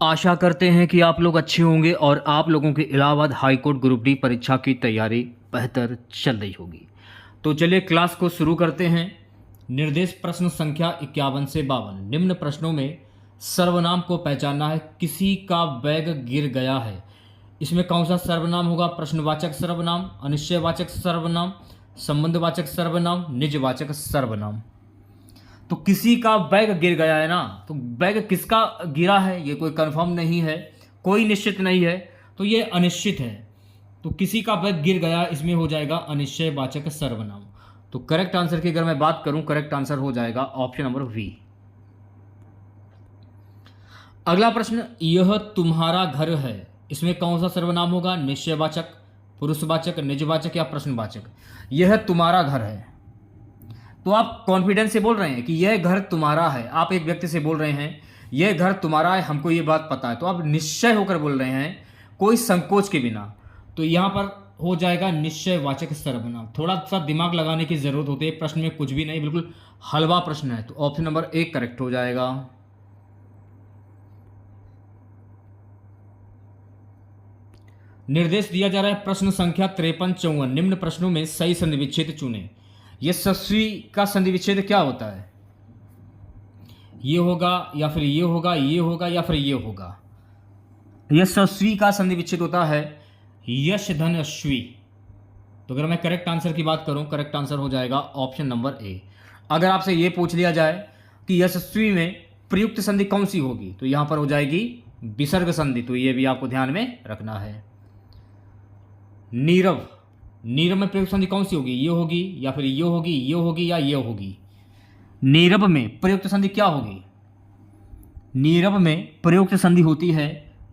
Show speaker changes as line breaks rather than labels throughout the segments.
आशा करते हैं कि आप लोग अच्छे होंगे और आप लोगों की Allahabad high court group D परीक्षा की तैयारी बेहतर चल रही होगी। तो चलिए क्लास को शुरू करते हैं। निर्देश प्रश्न संख्या 51 से 52। निम्न प्रश्नों में सर्वनाम को पहचानना है। किसी का बैग गिर गया है, इसमें कौन सा सर्वनाम होगा? प्रश्नवाचक सर्वनाम, अनिश्चयवाचक सर्वनाम, संबंधवाचक सर्वनाम, निजवाचक सर्वनाम। तो किसी का बैग गिर गया है ना, तो बैग किसका गिरा है ये कोई कंफर्म नहीं है, कोई निश्चित नहीं है, तो ये अनिश्चित है। तो किसी का बैग गिर गया, इसमें हो जाएगा अनिश्चयवाचक सर्वनाम। तो करेक्ट आंसर की अगर मैं बात करूं, करेक्ट आंसर हो जाएगा ऑप्शन नंबर वी। अगला प्रश्न, यह तुम्हारा घर है, इसमें कौन सा सर्वनाम होगा? निश्चयवाचक, पुरुषवाचक, निजवाचक या प्रश्नवाचक? यह तुम्हारा घर है, तो आप कॉन्फिडेंस से बोल रहे हैं कि यह घर तुम्हारा है। आप एक व्यक्ति से बोल रहे हैं यह घर तुम्हारा है, हमको ये बात पता है, तो आप निश्चय होकर बोल रहे हैं, कोई संकोच के बिना। तो यहाँ पर हो जाएगा निश्चयवाचक सर्वनाम। थोड़ा सा दिमाग लगाने की जरूरत होती है, प्रश्न में कुछ भी नहीं, बिल्कुल हलवा प्रश्न है। तो ऑप्शन नंबर 1 करेक्ट हो जाएगा। निर्देश दिया जा रहा है प्रश्न संख्या 53-54। निम्न प्रश्नों में सही संधि विच्छेद चुनें। यशस्वी का संधि विच्छेद क्या होता है? ये होगा या फिर ये होगा, ये होगा या फिर ये होगा? यशस्वी का संधि विच्छेद होता है यश धन अश्वी। तो अगर मैं करेक्ट आंसर की बात करूं, करेक्ट आंसर हो जाएगा ऑप्शन नंबर ए। अगर आपसे ये पूछ लिया जाए कि यशस्वी में प्रयुक्त संधि कौन सी होगी, तो यहां पर हो जाएगी विसर्ग संधि। तो ये भी आपको ध्यान में रखना है। नीरव, नीरव में प्रयुक्त संधि कौन सी होगी? ये होगी या फिर ये होगी, ये होगी या ये होगी? नीरव में प्रयुक्त संधि क्या होगी? नीरव में प्रयुक्त संधि होती है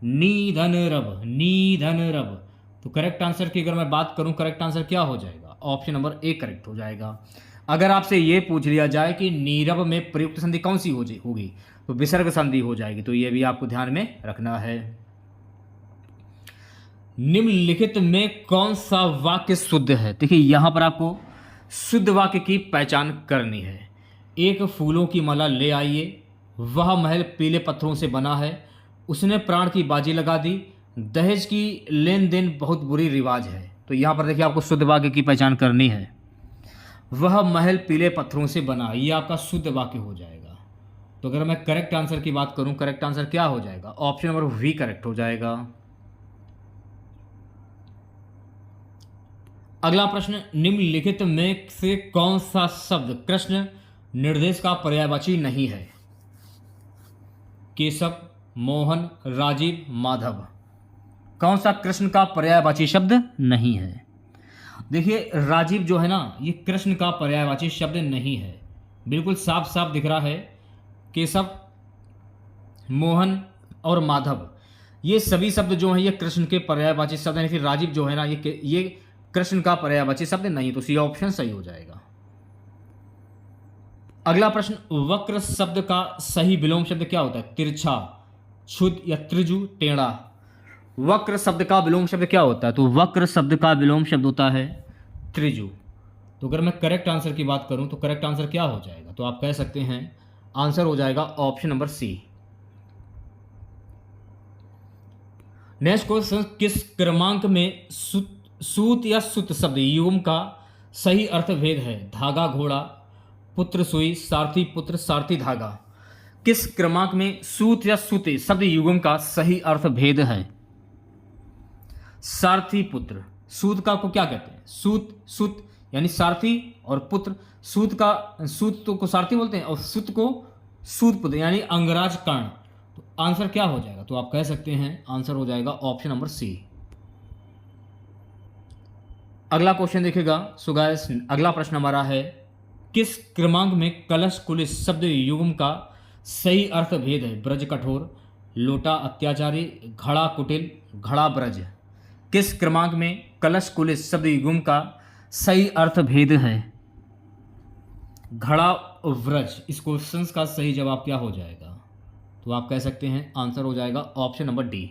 निधन रव, निधन रव। तो करेक्ट आंसर की अगर मैं बात करूं, करेक्ट आंसर क्या हो जाएगा? ऑप्शन नंबर ए करेक्ट हो जाएगा। अगर आपसे ये पूछ लिया जाए कि नीरव में प्रयुक्त संधि कौन सी होगी, तो विसर्ग संधि हो जाएगी। तो ये भी आपको ध्यान में रखना है। निम्नलिखित में कौन सा वाक्य शुद्ध है? देखिए यहां पर आपको शुद्ध वाक्य की पहचान करनी है। एक फूलों की माला ले आइए, वह महल पीले पत्थरों से बना है, उसने प्राण की बाजी लगा दी, दहेज की लेन देन बहुत बुरी रिवाज है। तो यहां पर देखिए आपको शुद्ध वाक्य की पहचान करनी है। वह महल पीले पत्थरों से बना, ये आपका शुद्ध वाक्य हो जाएगा। तो अगर मैं करेक्ट आंसर की बात करूं, करेक्ट आंसर क्या हो जाएगा? ऑप्शन नंबर वी करेक्ट हो जाएगा। अगला प्रश्न, निम्नलिखित में से कौन सा शब्द कृष्ण निर्देश का पर्यायवाची नहीं है? केशव, मोहन, राजीव, माधव। कौन सा कृष्ण का पर्यायवाची शब्द नहीं है? देखिए राजीव जो है ना, ये कृष्ण का पर्यायवाची शब्द नहीं है, बिल्कुल साफ साफ दिख रहा है। केशव, मोहन और माधव, ये सभी शब्द जो हैं ये कृष्ण के पर्यायवाची शब्द हैं। फिर राजीव जो है ना, ये कृष्ण का पर्यायवाची शब्द नहीं, तो सी ऑप्शन सही हो जाएगा। अगला प्रश्न, वक्र शब्द का सही विलोम शब्द क्या होता है? तिरछा, क्षुद्र या त्रिजु, टेढ़ा। वक्र शब्द का विलोम शब्द क्या होता है? तो वक्र शब्द का विलोम शब्द होता है त्रिजु। तो अगर मैं करेक्ट आंसर की बात करूं, तो करेक्ट आंसर क्या हो जाएगा? तो आप कह सकते हैं आंसर हो जाएगा option number C. Next question, किस क्रमांक में सूत या सुत शब्द युग्म का सही अर्थ भेद है? धागा घोड़ा, पुत्र सुई, सारथी पुत्र, सारथी धागा। किस क्रमांक में सूत या सुते शब्द युग्म का सही अर्थ भेद है? सारथी पुत्र। सूत का को क्या कहते हैं? सूत, सुत यानी सारथी, और पुत्र, सूत को सारथी बोलते हैं और सुत को सूत पुत्र यानी अंगराज कर्ण। तो आंसर क्या हो जाएगा? तो आप कह सकते हैं आंसर हो जाएगा ऑप्शन नंबर सी। अगला क्वेश्चन देखिएगा। सो गाइस, अगला प्रश्न हमारा है, किस क्रमांक में कलश कुलिस शब्द युग्म का सही अर्थ भेद है? ब्रज कठोर, लोटा अत्याचारी, घड़ा कुटिल, घड़ा ब्रज। किस क्रमांक में कलश कुलिस शब्द युग्म का सही अर्थ भेद है? घड़ा व्रज। इस क्वेश्चन का सही जवाब क्या हो जाएगा? तो आप कह सकते हैं आंसर हो जाएगा ऑप्शन नंबर डी।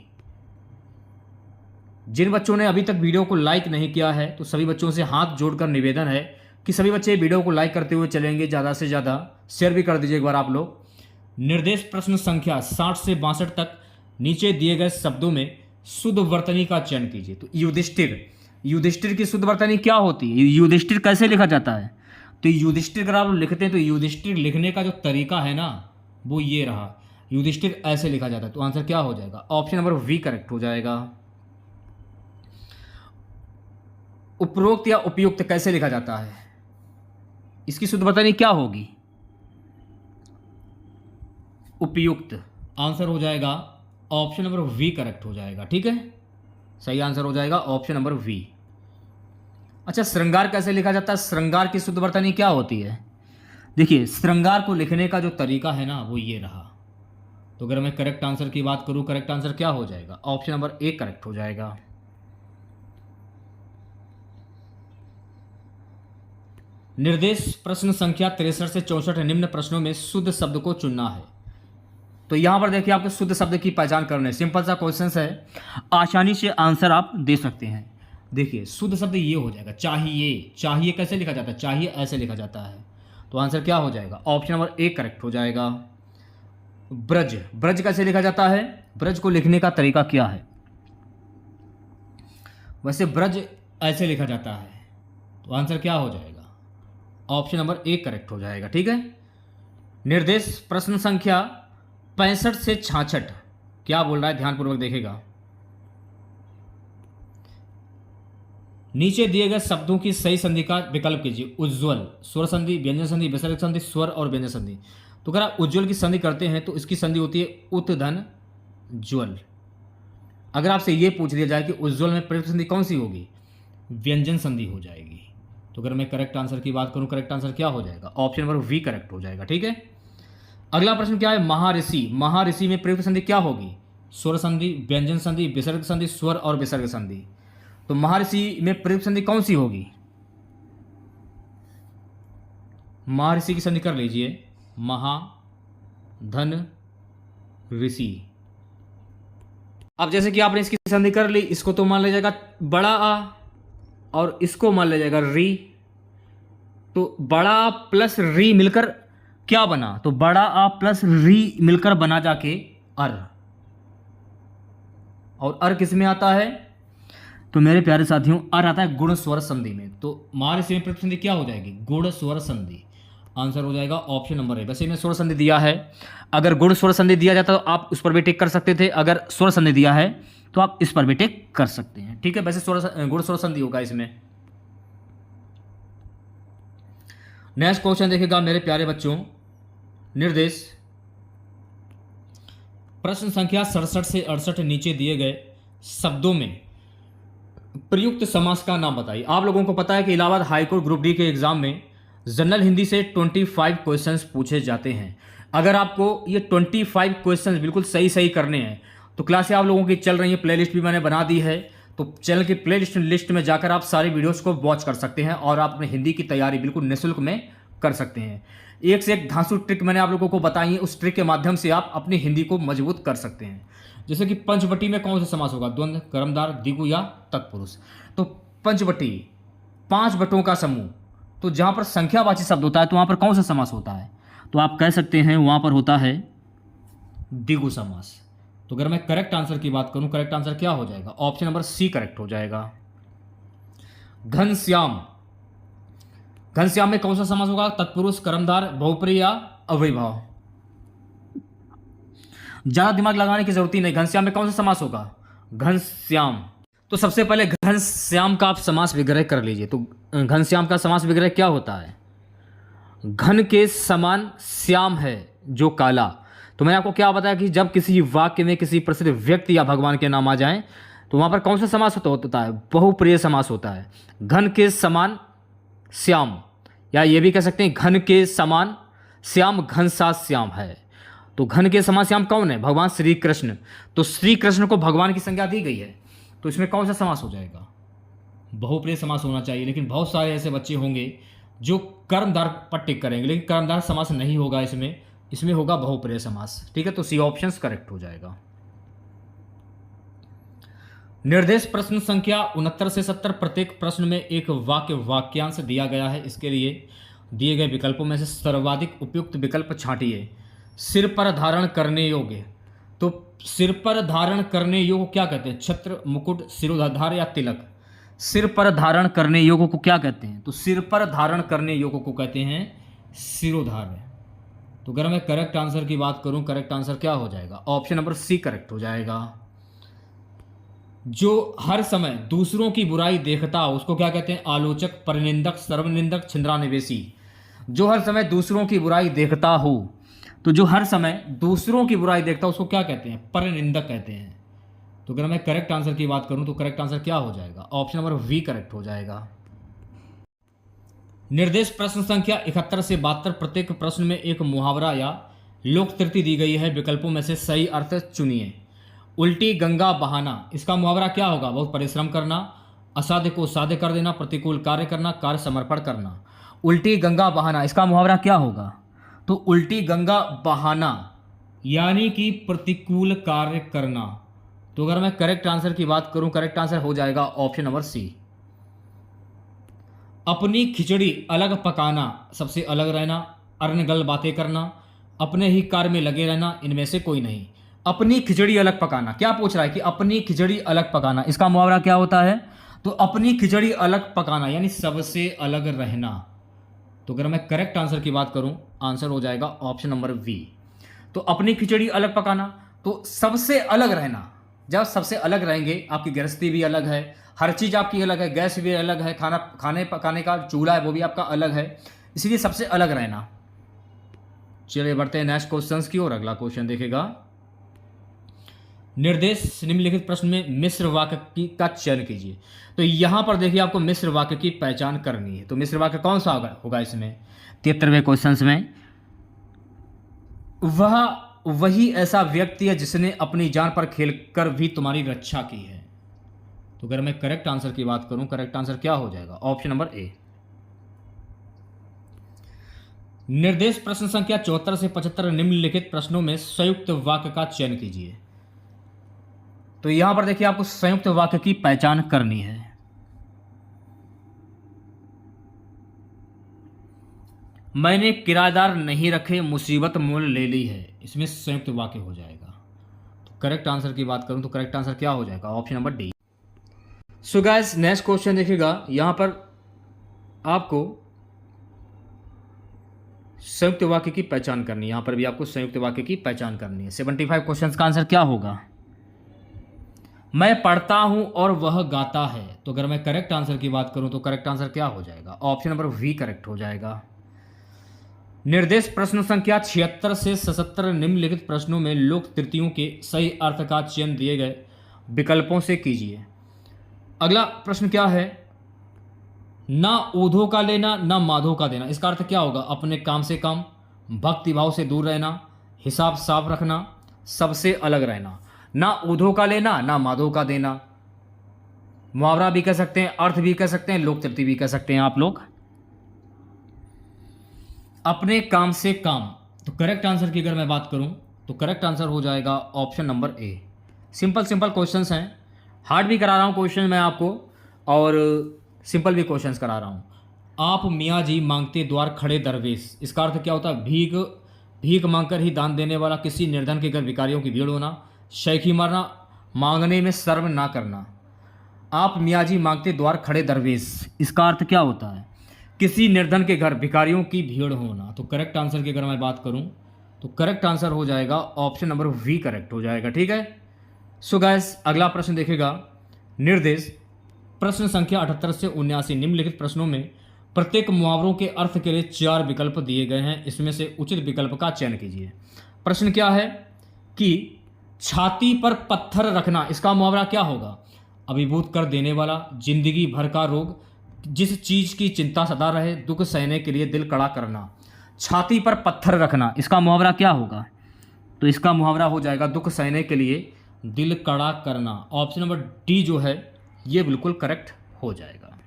जिन बच्चों ने अभी तक वीडियो को लाइक नहीं किया है, तो सभी बच्चों से हाथ जोड़कर निवेदन है कि सभी बच्चे वीडियो को लाइक करते हुए चलेंगे, ज़्यादा से ज़्यादा शेयर भी कर दीजिए एक बार आप लोग। निर्देश प्रश्न संख्या 60 से 62 तक नीचे दिए गए शब्दों में शुद्ध वर्तनी का चयन कीजिए। तो युधिष्ठिर, युधिष्ठिर की शुद्ध वर्तनी क्या होती है? युधिष्ठिर कैसे लिखा जाता है? तो युधिष्ठिर अगर आप लिखते हैं तो युधिष्ठिर लिखने का जो तरीका है ना वो ये रहा, युधिष्ठिर ऐसे लिखा जाता है। तो आंसर क्या हो जाएगा? ऑप्शन नंबर वी करेक्ट हो जाएगा। उपरोक्त या उपयुक्त कैसे लिखा जाता है? इसकी शुद्ध वर्तनी क्या होगी? उपयुक्त। आंसर हो जाएगा ऑप्शन नंबर वी करेक्ट हो जाएगा। ठीक है, सही आंसर हो जाएगा ऑप्शन नंबर वी। अच्छा, श्रृंगार कैसे लिखा जाता है? श्रृंगार की शुद्ध वर्तनी क्या होती है? देखिए, श्रृंगार को लिखने का जो तरीका है ना वो ये रहा। तो अगर मैं करेक्ट आंसर की बात करूं, करेक्ट आंसर क्या हो जाएगा? ऑप्शन नंबर ए करेक्ट हो जाएगा। निर्देश प्रश्न संख्या 63 से 64 निम्न प्रश्नों में शुद्ध शब्द को चुनना है। तो यहां पर देखिए आपको शुद्ध शब्द की पहचान करना है। सिंपल सा क्वेश्चन है, आसानी से आंसर आप दे सकते हैं। देखिए शुद्ध शब्द ये हो जाएगा चाहिए। चाहिए कैसे लिखा जाता है? चाहिए ऐसे लिखा जाता है। तो आंसर क्या हो जाएगा? ऑप्शन नंबर ए करेक्ट हो जाएगा। ब्रज, ब्रज कैसे लिखा जाता है? ब्रज को लिखने का तरीका क्या है? वैसे ब्रज ऐसे लिखा जाता है। तो आंसर क्या हो जाएगा? ऑप्शन नंबर ए करेक्ट हो जाएगा। ठीक है, निर्देश प्रश्न संख्या 65 से 66 क्या बोल रहा है? ध्यानपूर्वक देखेगा। नीचे दिए गए शब्दों की सही संधि का विकल्प कीजिए। उज्ज्वल, स्वर संधि, व्यंजन संधि, विसर्ग संधि, स्वर और व्यंजन संधि। तो अगर आप उज्ज्वल की संधि करते हैं तो इसकी संधि होती है उत्धन ज्वल। अगर आपसे ये पूछ दिया जाए कि उज्ज्वल में प्रयुक्त संधि कौन सी होगी? व्यंजन संधि हो जाएगी। तो अगर मैं करेक्ट आंसर की बात करूं, करेक्ट आंसर क्या हो जाएगा? ऑप्शन नंबर वी करेक्ट हो जाएगा। ठीक है, अगला प्रश्न क्या है? महाऋषि, महाऋषि में प्रयुक्त संधि क्या होगी? स्वर संधि, व्यंजन संधि, विसर्ग संधि, स्वर और विसर्ग संधि। तो महर्षि में प्रयुक्त संधि कौन सी होगी? महर्षि की संधि कर लीजिए, महा धन ऋषि। अब जैसे कि आपने इसकी संधि कर ली, इसको तो मान लिया जाएगा बड़ा आ और इसको मान लिया जाएगा री। तो बड़ा आ प्लस री मिलकर क्या बना? तो बड़ा आ प्लस री मिलकर बना जाके अर। और अर किस में आता है? तो मेरे प्यारे साथियों अर आता है गुण स्वर संधि में। तो महर्षि में प्रयुक्त संधि क्या हो जाएगी? गुण स्वर संधि। आंसर हो जाएगा ऑप्शन नंबर ए। वैसे इन्हें स्वर संधि दिया है, अगर गुण स्वर संधि दिया जाता तो आप उस पर भी टिक कर सकते थे, अगर स्वर संधि दिया है तो आप इस पर भी टिक कर सकते हैं। ठीक है, वैसे गुण स्वर संधि होगा इसमें। नेक्स्ट क्वेश्चन देखिएगा मेरे प्यारे बच्चों, निर्देश प्रश्न संख्या 67 से 68 नीचे दिए गए शब्दों में प्रयुक्त समास का नाम बताइए। आप लोगों को पता है कि इलाहाबाद हाईकोर्ट ग्रुप डी के एग्जाम में जनरल हिंदी से 25 क्वेश्चंस पूछे जाते हैं। अगर आपको ये 25 क्वेश्चंस बिल्कुल सही सही करने हैं तो क्लासें आप लोगों की चल रही हैं, प्लेलिस्ट भी मैंने बना दी है। तो चैनल की प्लेलिस्ट लिस्ट में जाकर आप सारे वीडियोस को वॉच कर सकते हैं और आप अपने हिंदी की तैयारी बिल्कुल निःशुल्क में कर सकते हैं। एक से एक धांसू ट्रिक मैंने आप लोगों को बताई है, उस ट्रिक के माध्यम से आप अपनी हिंदी को मजबूत कर सकते हैं। जैसे कि पंचवटी में कौन सा समास होगा? द्वंद्व, कर्मधार, द्विगु या तत्पुरुष। तो पंचवटी 5 बटों का समूह, तो जहां पर संख्यावाची शब्द होता है तो वहां पर कौन सा समास होता है? तो आप कह सकते हैं वहां पर होता है द्विगु समास। तो अगर मैं करेक्ट आंसर की बात करूं, करेक्ट आंसर क्या हो जाएगा? ऑप्शन नंबर सी करेक्ट हो जाएगा। घनश्याम, घनश्याम में कौन सा समास होगा? तत्पुरुष, कर्मधार, बहुप्रिय या अव्ययभाव। ज्यादा दिमाग लगाने की जरूरत ही नहीं। घनश्याम में कौन सा समास होगा? घनश्याम। तो सबसे पहले घनश्याम का आप समास विग्रह कर लीजिए। तो घनश्याम का समास विग्रह क्या होता है? घन के समान श्याम है जो काला। तो मैंने आपको क्या बताया कि जब किसी वाक्य में किसी प्रसिद्ध व्यक्ति या भगवान के नाम आ जाएं तो वहां पर कौन सा समास होता है? बहुप्रिय समास होता है। घन के समान श्याम, या ये भी कह सकते हैं घन के समान श्याम घन सा श्याम है। तो घन के समान श्याम कौन है? भगवान श्री कृष्ण। तो श्री कृष्ण को भगवान की संज्ञा दी गई है, तो इसमें कौन सा समास हो जाएगा? बहुप्रिय समास होना चाहिए। लेकिन बहुत सारे ऐसे बच्चे होंगे जो कर्मधार पर टिक करेंगे, लेकिन कर्मधार समास नहीं होगा इसमें होगा बहुप्रिय समास। ठीक है, तो सी ऑप्शन करेक्ट हो जाएगा। निर्देश प्रश्न संख्या 69 से 70 प्रत्येक प्रश्न में एक वाक्यांश दिया गया है। इसके लिए दिए गए विकल्पों में से सर्वाधिक उपयुक्त विकल्प छांटिए। सिर पर धारण करने योग्य, तो सिर पर धारण करने योग्य को क्या कहते हैं? छत्र, मुकुट, सिरोधार या तिलक? सिर पर धारण करने योग्य को क्या कहते हैं? तो सिर पर धारण करने योग्य को कहते हैं सिरोधार्य। तो अगर मैं करेक्ट आंसर की बात करूं, करेक्ट आंसर क्या हो जाएगा? ऑप्शन नंबर सी करेक्ट हो जाएगा। जो हर समय दूसरों की बुराई देखता हो उसको क्या कहते हैं? आलोचक, परनिंदक, सर्वनिंदक, छिंद्रानिवेशी। जो हर समय दूसरों की बुराई देखता हो, तो जो हर समय दूसरों की बुराई देखता हो उसको क्या कहते हैं? परनिंदक कहते हैं। तो अगर मैं करेक्ट आंसर की बात करूं तो करेक्ट आंसर क्या हो जाएगा? ऑप्शन नंबर वी करेक्ट हो जाएगा। निर्देश प्रश्न संख्या 71 से 72, प्रत्येक प्रश्न में एक मुहावरा या लोककृति दी गई है। विकल्पों में से सही अर्थ चुनिए। उल्टी गंगा बहाना, इसका मुहावरा क्या होगा? बहुत परिश्रम करना, असाध्य को साध्य कर देना, प्रतिकूल कार्य करना, कार्य समर्पण करना। उल्टी गंगा बहाना, इसका मुहावरा क्या होगा? तो उल्टी गंगा बहाना यानी कि प्रतिकूल कार्य करना। तो अगर मैं करेक्ट आंसर की बात करूं, करेक्ट आंसर हो जाएगा ऑप्शन नंबर सी। अपनी खिचड़ी अलग पकाना, सबसे अलग रहना, अर्नगल बातें करना, अपने ही कार्य में लगे रहना, इनमें से कोई नहीं। अपनी खिचड़ी अलग पकाना, क्या पूछ रहा है कि अपनी खिचड़ी अलग पकाना, इसका मुहावरा क्या होता है? तो अपनी खिचड़ी अलग पकाना यानी सबसे अलग रहना। तो अगर मैं करेक्ट आंसर की बात करूं, आंसर हो जाएगा ऑप्शन नंबर वी। तो अपनी खिचड़ी अलग पकाना, तो सबसे अलग रहना। जब सबसे अलग रहेंगे, आपकी गृहस्थी भी अलग है, हर चीज़ आपकी अलग है, गैस भी अलग है, खाने पकाने का चूल्हा है वो भी आपका अलग है, इसलिए सबसे अलग रहना। चलिए बढ़ते हैं नेक्स्ट क्वेश्चंस की ओर। अगला क्वेश्चन देखेगा, निर्देश निम्नलिखित प्रश्न में मिश्र वाक्य का चयन कीजिए। तो यहां पर देखिए आपको मिश्र वाक्य की पहचान करनी है। तो मिश्र वाक्य कौन सा होगा इसमें 73वें क्वेश्चन में? वही ऐसा व्यक्ति है जिसने अपनी जान पर खेलकर भी तुम्हारी रक्षा की है। तो अगर मैं करेक्ट आंसर की बात करूं, करेक्ट आंसर क्या हो जाएगा? Option number A. निर्देश प्रश्न संख्या 74 से 75, निम्नलिखित प्रश्नों में संयुक्त वाक्य का चयन कीजिए। तो यहां पर देखिए आपको संयुक्त वाक्य की पहचान करनी है। मैंने किराएदार नहीं रखे, मुसीबत मोल ले ली है, इसमें संयुक्त वाक्य हो जाएगा। तो करेक्ट आंसर की बात करूं तो करेक्ट आंसर क्या हो जाएगा? Option number D. So guys next question देखिएगा, यहां पर आपको संयुक्त वाक्य की पहचान करनी है। यहां पर भी आपको संयुक्त वाक्य की पहचान करनी है। 75 क्वेश्चन का आंसर क्या होगा? मैं पढ़ता हूं और वह गाता है। तो अगर मैं करेक्ट आंसर की बात करूं तो करेक्ट आंसर क्या हो जाएगा? ऑप्शन नंबर वी करेक्ट हो जाएगा। निर्देश प्रश्न संख्या 76 से 77, निम्नलिखित प्रश्नों में लोक तृतीयों के सही अर्थ का चयन दिए गए विकल्पों से कीजिए। अगला प्रश्न क्या है? ना ऊधो का लेना, ना माधो का देना, इसका अर्थ क्या होगा? अपने काम से कम, भक्ति भाव से दूर रहना, हिसाब साफ रखना, सबसे अलग रहना। ना ऊधो का लेना, ना माधो का देना। मुहावरा भी कह सकते हैं, अर्थ भी कह सकते हैं, लोक तृतीय भी कह सकते हैं आप लोग। अपने काम से काम, तो करेक्ट आंसर की अगर मैं बात करूं तो करेक्ट आंसर हो जाएगा option number A. Simple simple questions हैं, हार्ड भी करा रहा हूं क्वेश्चन मैं आपको और सिंपल भी क्वेश्चंस करा रहा हूं। आप मियाँ जी मांगते द्वार खड़े दरवेश, इसका अर्थ क्या होता है? भीख मांगकर ही दान देने वाला, किसी निर्धन के घर भिखारियों की भीड़ होना, शैखी मारना, मांगने में शर्म ना करना। आप मियाँ जी मांगते द्वार खड़े दरवेश, इसका अर्थ क्या होता है? किसी निर्धन के घर भिखारियों की भीड़ होना। तो करेक्ट आंसर की अगर मैं बात करूं तो करेक्ट आंसर हो जाएगा ऑप्शन नंबर वी करेक्ट हो जाएगा। ठीक है। सो गाइस अगला प्रश्न देखेगा, निर्देश प्रश्न संख्या 78 से 79, निम्नलिखित प्रश्नों में प्रत्येक मुहावरों के अर्थ के लिए 4 विकल्प दिए गए हैं, इसमें से उचित विकल्प का चयन कीजिए। प्रश्न क्या है कि छाती पर पत्थर रखना, इसका मुहावरा क्या होगा? अभिभूत कर देने वाला, जिंदगी भर का रोग, जिस चीज की चिंता सदा रहे, दुख सहने के लिए दिल कड़ा करना। छाती पर पत्थर रखना, इसका मुहावरा क्या होगा? तो इसका मुहावरा हो जाएगा दुख सहने के लिए दिल कड़ा करना। ऑप्शन नंबर डी जो है ये बिल्कुल करेक्ट हो जाएगा।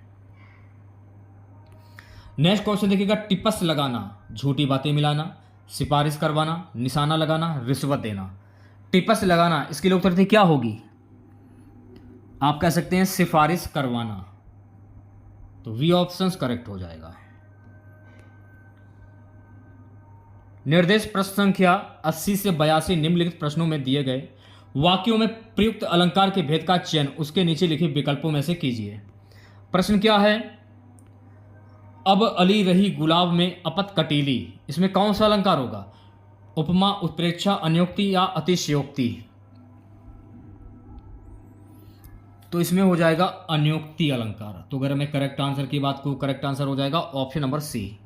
नेक्स्ट क्वेश्चन देखिएगा, टिपस लगाना, झूठी बातें मिलाना, सिफारिश करवाना, निशाना लगाना, रिश्वत देना। टिपस लगाना, इसकी लोक तृतीय क्या होगी? आप कह सकते हैं सिफारिश करवाना। तो वी ऑप्शन करेक्ट हो जाएगा। निर्देश प्रश्न संख्या 80 से 82, निम्नलिखित प्रश्नों में दिए गए वाक्यों में प्रयुक्त अलंकार के भेद का चयन उसके नीचे लिखे विकल्पों में से कीजिए। प्रश्न क्या है, अब अली रही गुलाब में अपत कटीली, इसमें कौन सा अलंकार होगा? उपमा, उत्प्रेक्षा, अन्योक्ति या अतिशयोक्ति? तो इसमें हो जाएगा अन्योक्ति अलंकार। तो अगर मैं करेक्ट आंसर की बात करूं, करेक्ट आंसर हो जाएगा ऑप्शन नंबर सी।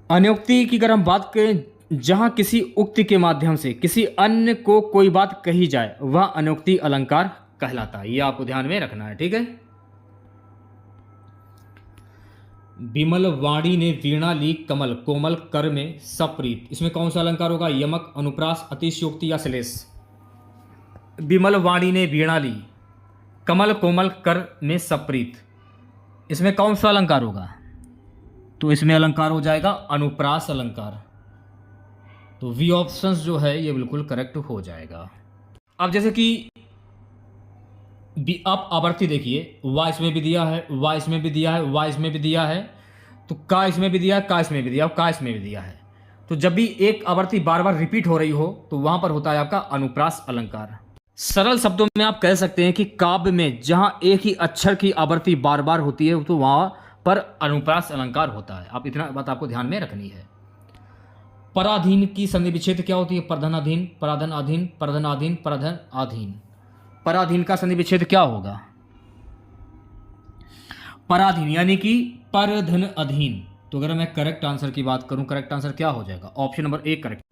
अन्योक्ति की अगर हम बात करें, जहां किसी उक्ति के माध्यम से किसी अन्य को कोई बात कही जाए वह अन्योक्ति अलंकार कहलाता है। यह आपको ध्यान में रखना है, ठीक है। विमल वाणी ने वीणा ली कमल, कोमल कर में सप्रीत, इसमें कौन सा अलंकार होगा? यमक, अनुप्रास, अतिशयोक्ति या श्लेष? विमल वाणी ने वीणा ली कमल, कोमल कर में सप्रीत, इसमें कौन सा अलंकार होगा? तो इसमें अलंकार हो जाएगा अनुप्रास अलंकार। तो वी ऑप्शंस जो है ये बिल्कुल करेक्ट हो जाएगा। अब जैसे कि आप आवर्ती देखिए, वा इसमें भी दिया है, वा इसमें भी दिया है, वा इसमें भी दिया है, तो का इसमें भी दिया है, का इसमें भी दिया है, का इसमें भी दिया है। तो जब भी एक आवर्ती बार बार रिपीट हो रही हो तो वहां पर होता है आपका अनुप्रास अलंकार। सरल शब्दों में आप कह सकते हैं कि काव्य में जहां एक ही अक्षर की आवर्ती बार बार होती है तो वहां पर अनुप्रास अलंकार होता है। आप इतना बात आपको ध्यान में रखनी है। पराधीन की संधि विच्छेद क्या होती है? परधनाधीन, पराधनाधीन, परधनाधीन, परधनाधीन। पराधीन का संधि विच्छेद क्या होगा? पराधीन यानी कि परधन अधीन। तो अगर मैं करेक्ट आंसर की बात करूं, करेक्ट आंसर क्या हो जाएगा? Option number A correct.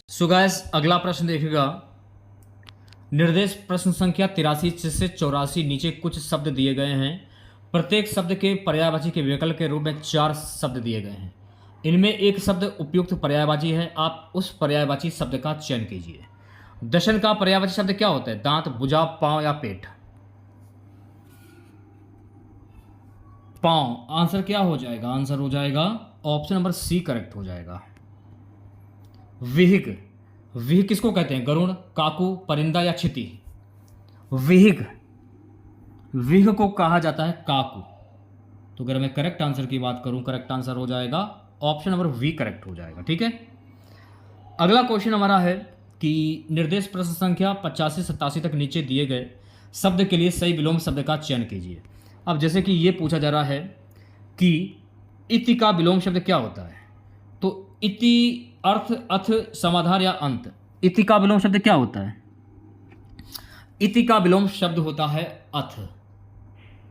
So guys, अगला प्रश्न देखिएगा। निर्देश प्रश्न संख्या 83 से 84, नीचे कुछ शब्द दिए गए हैं। प्रत्येक शब्द के पर्यायवाची के विकल्प के रूप में 4 शब्द दिए गए हैं। इनमें एक शब्द उपयुक्त पर्यायवाची है, आप उस पर्यायवाची शब्द का चयन कीजिए। दशन का पर्यायवाची शब्द क्या होता है? दांत, भुजा, पांव या पेट? पांव। आंसर क्या हो जाएगा? आंसर हो जाएगा ऑप्शन नंबर सी करेक्ट हो जाएगा। विहिक, विहिक किसको कहते हैं? गरुड़, काकू, परिंदा या क्षिति? विहिक, विहिक को कहा जाता है काकू। तो अगर मैं करेक्ट आंसर की बात करूं, करेक्ट आंसर हो जाएगा ऑप्शन नंबर वी करेक्ट हो जाएगा, ठीक है। अगला क्वेश्चन हमारा है कि निर्देश प्रश्न संख्या 85 से 87 तक नीचे दिए गए शब्द के लिए सही विलोम शब्द का चयन कीजिए। अब जैसे कि ये पूछा जा रहा है कि इति का विलोम शब्द क्या होता है? तो इति अर्थ, अथ, समाधान या अंत। इति का विलोम शब्द क्या होता है? इति का विलोम शब्द होता है अथ।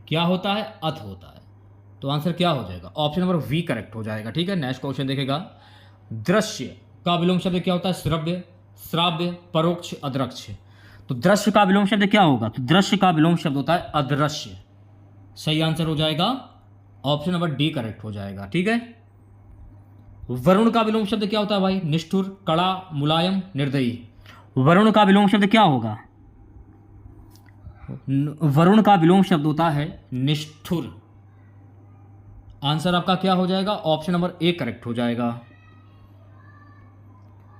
क्या होता है? अथ होता है। तो आंसर क्या हो जाएगा? ऑप्शन नंबर वी करेक्ट हो जाएगा, ठीक है। नेक्स्ट क्वेश्चन देखेगा। दृश्य का विलोम शब्द क्या होता है? श्रव्य, श्राव्य, परोक्ष, अदृक्ष। तो दृश्य का विलोम शब्द क्या होगा? तो दृश्य का विलोम शब्द होता है अदृश्य। सही आंसर हो जाएगा ऑप्शन नंबर डी करेक्ट हो जाएगा, ठीक है। वरुण का विलोम शब्द क्या होता है भाई? निष्ठुर, कड़ा, मुलायम, निर्दयी। वरुण का विलोम शब्द क्या होगा? वरुण का विलोम शब्द होता है निष्ठुर। आंसर आपका क्या हो जाएगा? ऑप्शन नंबर ए करेक्ट हो जाएगा।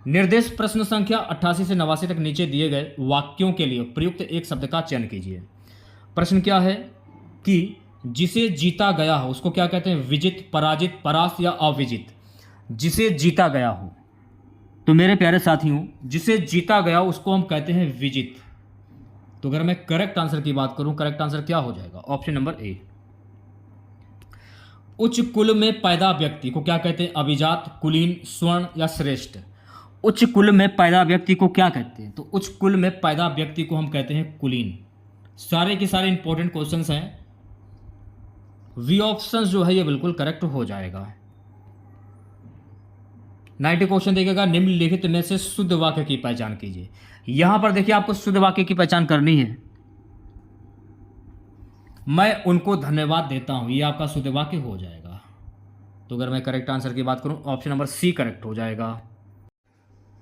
निर्देश प्रश्न संख्या 88 से 89 तक नीचे दिए गए वाक्यों के लिए प्रयुक्त एक शब्द का चयन कीजिए। प्रश्न क्या है कि जिसे जीता गया हो उसको क्या कहते हैं? विजित, पराजित, परास्त या अविजित? जिसे जीता गया हो, तो मेरे प्यारे साथियों, जिसे जीता गया उसको हम कहते हैं विजित। तो अगर मैं करेक्ट आंसर की बात करूं, करेक्ट आंसर क्या हो जाएगा? Option number A. उच्च कुल में पैदा व्यक्ति को क्या कहते हैं? अभिजात, कुलीन, स्वर्ण या श्रेष्ठ? उच्च कुल में पैदा व्यक्ति को क्या कहते हैं? तो उच्च कुल में पैदा व्यक्ति को हम कहते हैं कुलीन। सारे के सारे इंपॉर्टेंट क्वेश्चंस हैं। वी ऑप्शंस जो है ये बिल्कुल करेक्ट हो जाएगा। 90 क्वेश्चन देखेगा। निम्नलिखित में से शुद्ध वाक्य की पहचान कीजिए। यहां पर देखिए आपको शुद्ध वाक्य की पहचान करनी है। मैं उनको धन्यवाद देता हूं, ये आपका शुद्ध वाक्य हो जाएगा। तो अगर मैं करेक्ट आंसर की बात करूं, ऑप्शन नंबर सी करेक्ट हो जाएगा।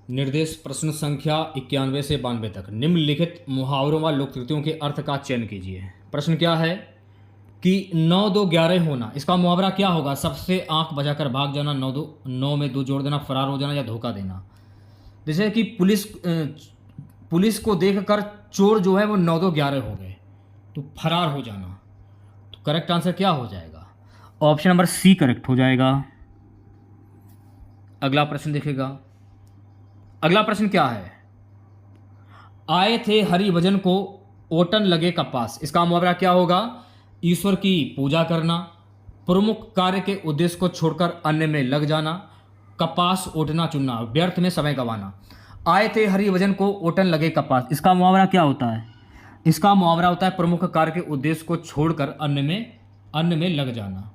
निर्देश प्रश्न संख्या 91 से 92 तक निम्नलिखित मुहावरों व लोककृतियों के अर्थ का चयन कीजिए। प्रश्न क्या है कि 9 2 11 होना, इसका मुहावरा क्या होगा? सबसे आंख बचाकर भाग जाना, 9 में 2 जोड़ देना, फरार हो जाना या धोखा देना। जैसे कि पुलिस को देखकर चोर जो है वो 9 2 11 हो गए, तो फरार हो जाना। तो करेक्ट आंसर क्या हो जाएगा? ऑप्शन नंबर सी करेक्ट हो जाएगा। अगला प्रश्न देखेगा। अगला प्रश्न क्या है आए थे हरि भजन को ओटन लगे कपास, इसका मुहावरा क्या होगा? ईश्वर की पूजा करना, प्रमुख कार्य के उद्देश्य को छोड़कर अन्य में लग जाना, कपास ओटना चुनना, व्यर्थ में समय गंवाना। आए थे हरि भजन को ओटन लगे कपास, इसका मुहावरा क्या होता है? इसका मुहावरा होता है प्रमुख कार्य के उद्देश्य को छोड़कर अन्य में लग जाना।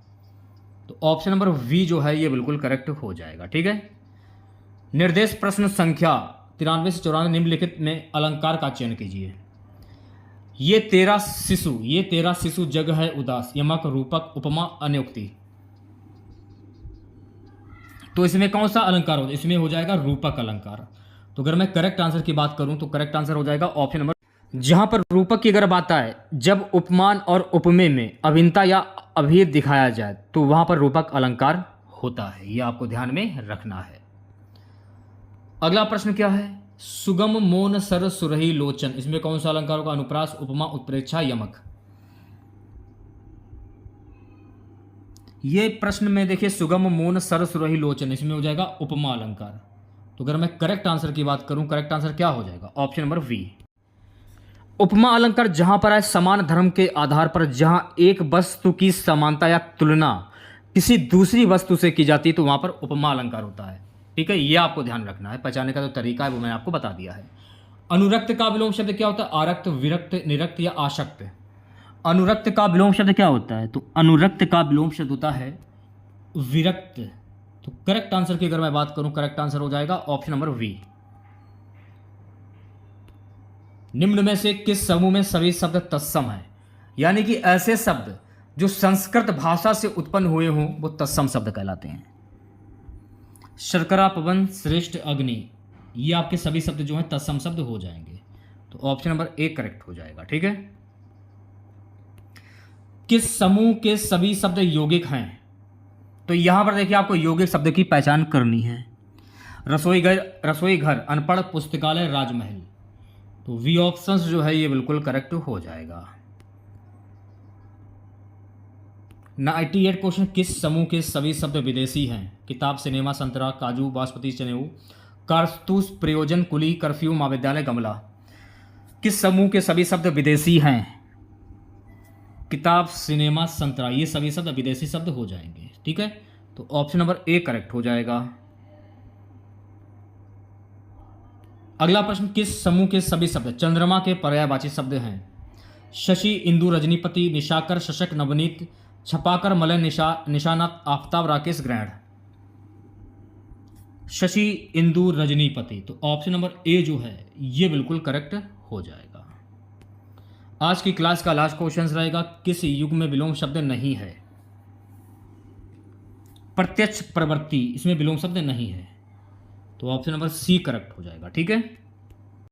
तो ऑप्शन नंबर वी जो है ये बिल्कुल करेक्ट हो जाएगा। ठीक है। निर्देश प्रश्न संख्या 93 से 94 निम्नलिखित में अलंकार का चयन कीजिए। ये तेरा शिशु जग है उदास, यमक, रूपक, उपमा, अन्योक्ति। तो इसमें कौन सा अलंकार हो? इसमें हो जाएगा रूपक अलंकार। तो अगर मैं करेक्ट आंसर की बात करूं तो करेक्ट आंसर हो जाएगा ऑप्शन नंबर। जहां पर रूपक की अगर बात आए, जब उपमान और उपमेय में अभिन्नता या अभेद दिखाया जाए तो वहां पर रूपक अलंकार होता है। यह आपको ध्यान में रखना है। अगला प्रश्न क्या है? सुगम मौन सर सुरही लोचन, इसमें कौन सा अलंकार होगा? अनुप्रास, उपमा, उत्प्रेक्षा, यमक। ये प्रश्न में देखिए सुगम मौन सर सुरही लोचन, इसमें हो जाएगा उपमा अलंकार। तो अगर मैं करेक्ट आंसर की बात करूं, करेक्ट आंसर क्या हो जाएगा? Option number we. उपमा अलंकार जहां पर है समान धर्म के आधार पर, जहां एक वस्तु की समानता या तुलना किसी दूसरी वस्तु से की जाती है तो वहां पर उपमा अलंकार होता है। ठीक है, यह आपको ध्यान रखना है। पहचानने का जो तरीका है वो मैंने आपको बता दिया है। अनुरक्त का विलोम शब्द क्या होता है? आरक्त, विरक्त, निरक्त या आशक्त। अनुरक्त का विलोम शब्द क्या होता है? तो अनुरक्त का विलोम शब्द होता है विरक्त। तो करेक्ट आंसर की अगर मैं बात करूं, करेक्ट आंसर हो जाएगा ऑप्शन नंबर वी। निम्न में से किस समूह में सभी शब्द तत्सम है? यानी कि ऐसे शब्द जो संस्कृत भाषा से उत्पन्न हुए हों वो तत्सम शब्द कहलाते हैं। शर्करा, पवन, श्रेष्ठ, अग्नि, ये आपके सभी शब्द जो हैं तत्सम शब्द हो जाएंगे। तो ऑप्शन नंबर ए करेक्ट हो जाएगा। ठीक है। किस समूह के सभी शब्द यौगिक हैं? तो यहां पर देखिए आपको यौगिक शब्द की पहचान करनी है। रसोई घर, अनपढ़, पुस्तकालय, राजमहल। तो वी ऑप्शंस जो है ये बिल्कुल करेक्ट हो जाएगा। 98 क्वेश्चन, किस समूह के सभी शब्द विदेशी हैं? किताब, सिनेमा, संतरा, काजू, बासमती, जनेऊ, कारतूस, प्रयोजन, कुली, कर्फ्यू, महाविद्यालय, गमला। किस समूह के सभी शब्द विदेशी हैं? किताब, सिनेमा, संतरा, ये सभी शब्द विदेशी शब्द हो जाएंगे। ठीक है। तो ऑप्शन नंबर ए करेक्ट हो जाएगा। अगला प्रश्न, किस समूह के सभी शब्द चंद्रमा के पर्यायवाची शब्द हैं? शशि, इंदु, रजनीपति, निशाकर, शशक, नवनीत, छपाकर, मलय, निशानात, आफताब, राकेश, ग्रहण। शशि, इंदु, रजनीपति। तो ऑप्शन नंबर ए जो है ये बिल्कुल करेक्ट हो जाएगा। आज की क्लास का लास्ट क्वेश्चन रहेगा, किस युग में विलोम शब्द नहीं है? प्रत्यक्ष, प्रवृत्ति, इसमें विलोम शब्द नहीं है। तो ऑप्शन नंबर सी करेक्ट हो जाएगा। ठीक है।